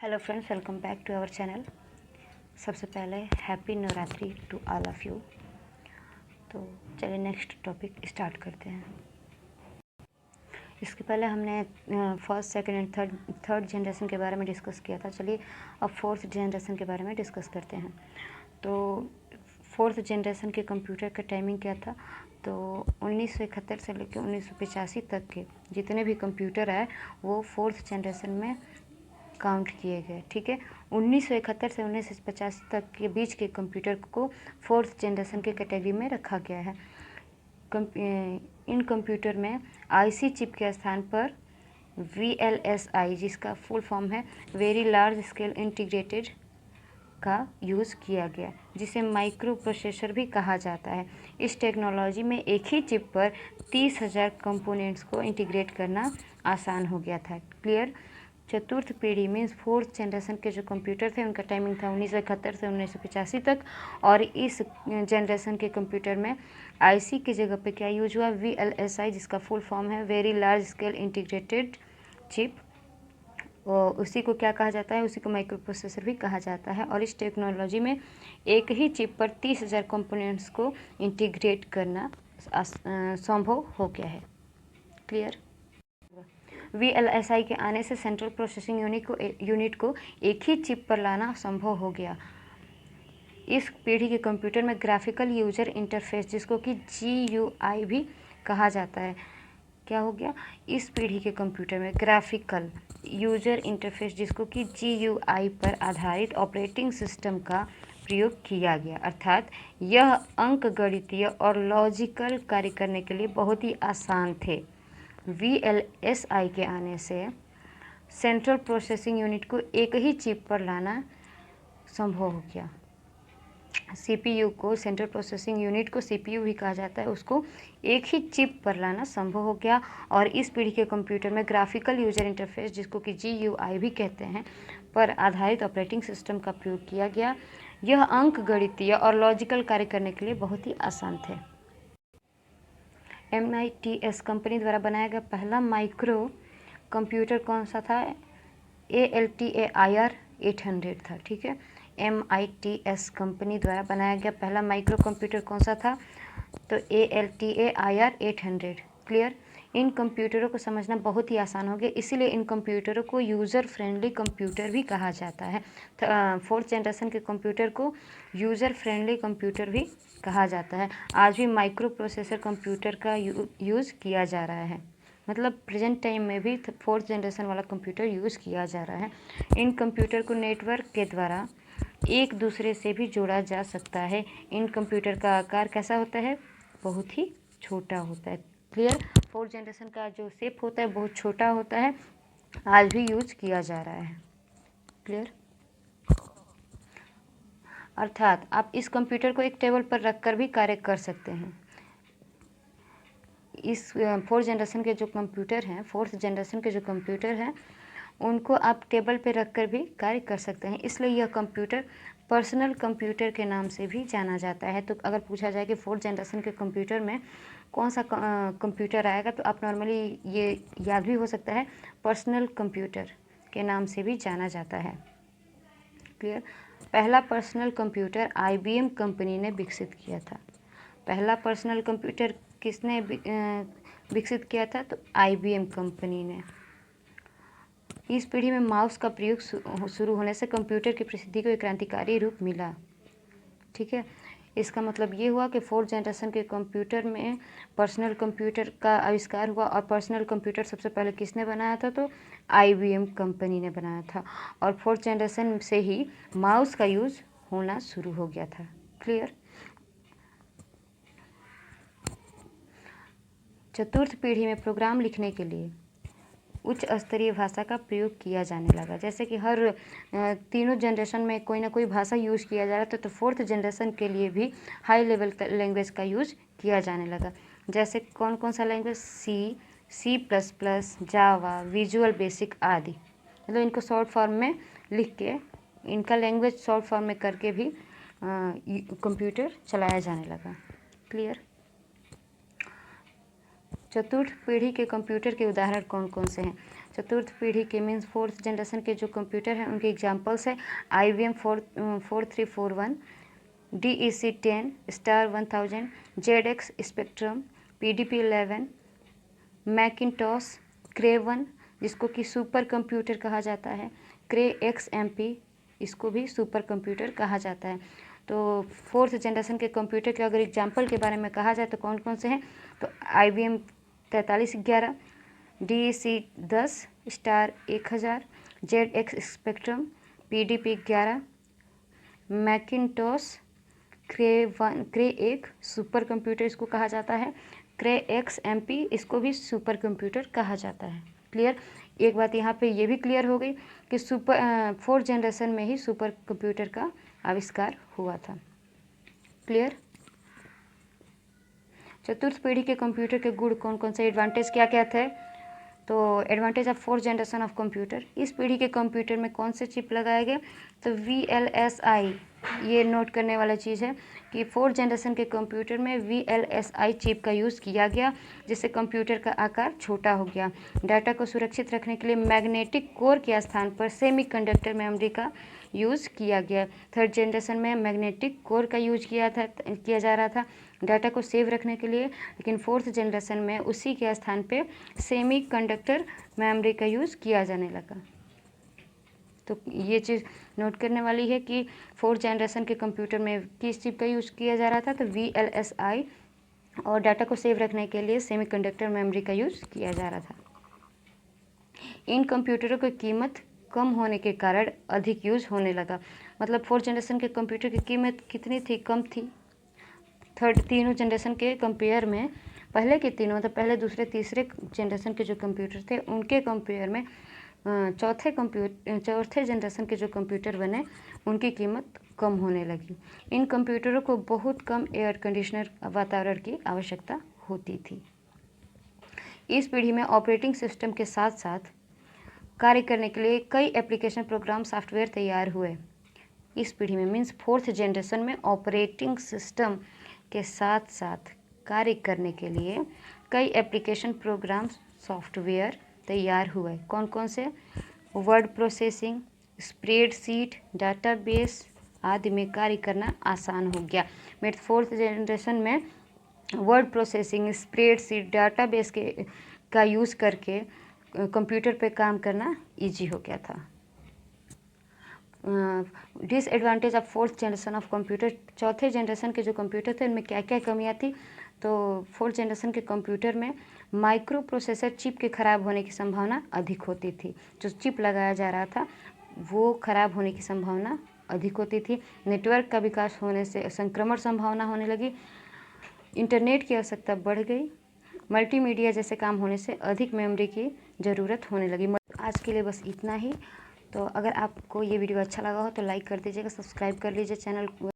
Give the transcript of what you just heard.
Hello friends, welcome back to our channel. सबसे पहले happy Navratri to all of you. तो चलिए नेक्स्ट टॉपिक स्टार्ट करते हैं। इसके पहले हमने first, second and third generation के बारे में डिस्कस किया था। चलिए अब फोर्थ जनरेशन के बारे में डिस्कस करते हैं। तो फोर्थ जनरेशन के कंप्यूटर का टाइमिंग क्या था? तो 1971 से लेकर 1985 तक के जितने भी कंप्यूटर आए वो फोर्थ जनरेशन में काउंट किए गए। ठीक है, 1971 से 1985 तक के बीच के कंप्यूटर को फोर्थ जनरेशन के कैटेगरी में रखा गया है। इन कंप्यूटर में आईसी चिप के स्थान पर VLSI, जिसका फुल फॉर्म है वेरी लार्ज स्केल इंटीग्रेटेड, का यूज़ किया गया, जिसे माइक्रो प्रोसेसर भी कहा जाता है। इस टेक्नोलॉजी में एक ही चिप पर 30,000 कंपोनेंट्स को इंटीग्रेट करना आसान हो गया था। क्लियर? चतुर्थ पीढ़ी मीन्स फोर्थ जनरेशन के जो कंप्यूटर थे उनका टाइमिंग था 1971 से 1985 तक, और इस जनरेशन के कंप्यूटर में आईसी की जगह पे क्या यूज हुआ? VLSI, जिसका फुल फॉर्म है very large scale integrated chip. उसी को क्या कहा जाता है? उसी को माइक्रो प्रोसेसर भी कहा जाता है। और इस टेक्नोलॉजी में एक ही चिप पर 30,000 कंपोनेंट्स को इंटीग्रेट करना संभव हो गया है। क्लियर? VLSI के आने से सेंट्रल प्रोसेसिंग यूनिट को एक ही चिप पर लाना संभव हो गया। इस पीढ़ी के कंप्यूटर में ग्राफिकल यूजर इंटरफेस, जिसको कि GUI भी कहा जाता है, क्या हो गया? इस पीढ़ी के कंप्यूटर में ग्राफिकल यूजर इंटरफेस, जिसको कि GUI पर आधारित ऑपरेटिंग सिस्टम का प्रयोग किया गया, अर्थात यह अंकगणितीय और लॉजिकल कार्य करने के लिए बहुत ही आसान थे। VLSI के आने से सेंट्रल प्रोसेसिंग यूनिट को एक ही चिप पर लाना संभव हो गया। CPU को, सेंट्रल प्रोसेसिंग यूनिट को CPU भी कहा जाता है, उसको एक ही चिप पर लाना संभव हो गया। और इस पीढ़ी के कंप्यूटर में ग्राफिकल यूजर इंटरफेस, जिसको कि GUI भी कहते हैं, पर आधारित ऑपरेटिंग सिस्टम का प्रयोग किया गया। यह अंकगणितीय और लॉजिकल कार्य करने के लिए बहुत ही आसान थे। MITS कंपनी द्वारा बनाया गया पहला माइक्रो कंप्यूटर कौन सा था? ALTAIR 800 था। ठीक है, MITS कंपनी द्वारा बनाया गया पहला माइक्रो कंप्यूटर कौन सा था? तो ALTAIR 800। क्लियर? इन कंप्यूटरों को समझना बहुत ही आसान हो गया, इसीलिए इन कंप्यूटरों को यूज़र फ्रेंडली कंप्यूटर भी कहा जाता है। फोर्थ जनरेशन के कंप्यूटर को यूज़र फ्रेंडली कंप्यूटर भी कहा जाता है। आज भी माइक्रो प्रोसेसर कंप्यूटर का यूज़ किया जा रहा है, मतलब प्रेजेंट टाइम में भी फोर्थ जनरेशन वाला कंप्यूटर यूज़ किया जा रहा है। इन कंप्यूटर को नेटवर्क के द्वारा एक दूसरे से भी जोड़ा जा सकता है। इन कंप्यूटर का आकार कैसा होता है? बहुत ही छोटा होता है। क्लियर? फोर्थ जनरेशन का जो शेप होता है बहुत छोटा होता है, आज भी यूज किया जा रहा है। क्लियर? अर्थात आप इस कंप्यूटर को एक टेबल पर रखकर भी कार्य कर सकते हैं। इस फोर्थ जनरेशन के जो कंप्यूटर हैं उनको आप टेबल पे रखकर भी कार्य कर सकते हैं, इसलिए यह कंप्यूटर पर्सनल कंप्यूटर के नाम से भी जाना जाता है। तो अगर पूछा जाए कि फोर्थ जनरेशन के कंप्यूटर में कौन सा कंप्यूटर आएगा, तो आप नॉर्मली ये याद भी हो सकता है, पर्सनल कंप्यूटर के नाम से भी जाना जाता है। क्लियर? पहला पर्सनल कंप्यूटर IBM कंपनी ने विकसित किया था। पहला पर्सनल कंप्यूटर किसने विकसित किया था? तो IBM कंपनी ने। इस पीढ़ी में माउस का प्रयोग शुरू होने से कंप्यूटर की प्रसिद्धि को एक क्रांतिकारी रूप मिला। ठीक है, इसका मतलब ये हुआ कि फोर्थ जनरेशन के कंप्यूटर में पर्सनल कंप्यूटर का आविष्कार हुआ, और पर्सनल कंप्यूटर सबसे पहले किसने बनाया था? तो IBM कंपनी ने बनाया था। और फोर्थ जनरेशन से ही माउस का यूज़ होना शुरू हो गया था। क्लियर? चतुर्थ पीढ़ी में प्रोग्राम लिखने के लिए उच्च स्तरीय भाषा का प्रयोग किया जाने लगा। जैसे कि हर तीनों जनरेशन में कोई ना कोई भाषा यूज़ किया जा रहा था, तो फोर्थ जनरेशन के लिए भी हाई लेवल का लैंग्वेज का यूज़ किया जाने लगा। जैसे कौन कौन सा लैंग्वेज? C++, जावा, विजुअल बेसिक आदि। मतलब इनको शॉर्ट फॉर्म में लिख के, इनका लैंग्वेज शॉर्ट फॉर्म में करके भी कंप्यूटर चलाया जाने लगा। क्लियर? चतुर्थ पीढ़ी के कंप्यूटर के उदाहरण कौन कौन से हैं? चतुर्थ पीढ़ी के मीन्स फोर्थ जनरेशन के जो कंप्यूटर हैं उनके एग्जांपल्स है IBM 4341, DEC 10 star 1000, ZX spectrum, PDP 11, मैकिनटॉस, क्रे 1 जिसको कि सुपर कंप्यूटर कहा जाता है, क्रे XMP इसको भी सुपर कंप्यूटर कहा जाता है। तो फोर्थ जनरेशन के कंप्यूटर के अगर एग्जांपल के बारे में कहा जाए तो कौन कौन से हैं, तो IBM 4311, DEC 10 star 1000, ZX spectrum, PDP 11, मैकिनटॉस, क्रे 1 सुपर कंप्यूटर इसको कहा जाता है, क्रे XMP इसको भी सुपर कंप्यूटर कहा जाता है। क्लियर। एक बात यहाँ पे ये भी क्लियर हो गई कि फोर्थ जनरेशन में ही सुपर कंप्यूटर का आविष्कार हुआ था। क्लियर। चतुर्थ पीढ़ी के कंप्यूटर के गुण कौन कौन से, एडवांटेज क्या क्या थे, तो advantage of fourth generation of computer, इस पीढ़ी के कंप्यूटर में कौन से चिप लगाए गए, तो VLSI, ये नोट करने वाला चीज़ है कि फोर्थ जनरेशन के कंप्यूटर में VLSI चिप का यूज़ किया गया जिससे कंप्यूटर का आकार छोटा हो गया। डाटा को सुरक्षित रखने के लिए मैग्नेटिक कोर के स्थान पर सेमीकंडक्टर मेमोरी का यूज़ किया गया। थर्ड जनरेशन में मैग्नेटिक कोर का यूज किया जा रहा था डाटा को सेव रखने के लिए, लेकिन फोर्थ जनरेशन में उसी के स्थान पे सेमीकंडक्टर मेमोरी का यूज़ किया जाने लगा। तो ये चीज़ नोट करने वाली है कि फोर्थ जनरेशन के कंप्यूटर में किस चिप का यूज़ किया जा रहा था, तो VLSI, और डाटा को सेव रखने के लिए सेमीकंडक्टर मेमोरी का यूज़ किया जा रहा था। इन कंप्यूटरों की कीमत कम होने के कारण अधिक यूज होने लगा। मतलब फोर्थ जनरेशन के कंप्यूटर की कीमत कितनी थी, कम थी। तीनों जनरेशन के कंपेयर में पहले के तीनों, मतलब पहले दूसरे तीसरे जनरेशन के जो कंप्यूटर थे उनके कंपेयर में चौथे जनरेशन के जो कंप्यूटर बने उनकी कीमत कम होने लगी। इन कंप्यूटरों को बहुत कम एयर कंडीशनर वातावरण की आवश्यकता होती थी। इस पीढ़ी में ऑपरेटिंग सिस्टम के साथ साथ कार्य करने के लिए कई एप्लीकेशन प्रोग्राम सॉफ्टवेयर तैयार हुए। इस पीढ़ी में मीन्स फोर्थ जनरेशन में ऑपरेटिंग सिस्टम के साथ साथ कार्य करने के लिए कई एप्लीकेशन प्रोग्राम सॉफ्टवेयर तैयार हुए। कौन कौन से, वर्ड प्रोसेसिंग, स्प्रेडशीट, डाटाबेस आदि में कार्य करना आसान हो गया। मेरे फोर्थ जनरेशन में वर्ड प्रोसेसिंग, स्प्रेडशीट, डाटाबेस का यूज़ करके कंप्यूटर पे काम करना इजी हो गया था। Disadvantage of fourth generation of computer, चौथे जनरेशन के जो कंप्यूटर थे उनमें क्या क्या कमियां थी, तो फोर्थ जनरेशन के कंप्यूटर में माइक्रो प्रोसेसर चिप के ख़राब होने की संभावना अधिक होती थी। जो चिप लगाया जा रहा था वो ख़राब होने की संभावना अधिक होती थी। नेटवर्क का विकास होने से संक्रमण संभावना होने लगी। इंटरनेट की आवश्यकता बढ़ गई। मल्टीमीडिया जैसे काम होने से अधिक मेमोरी की ज़रूरत होने लगी। आज के लिए बस इतना ही। तो अगर आपको ये वीडियो अच्छा लगा हो तो लाइक कर दीजिएगा, सब्सक्राइब कर लीजिए चैनल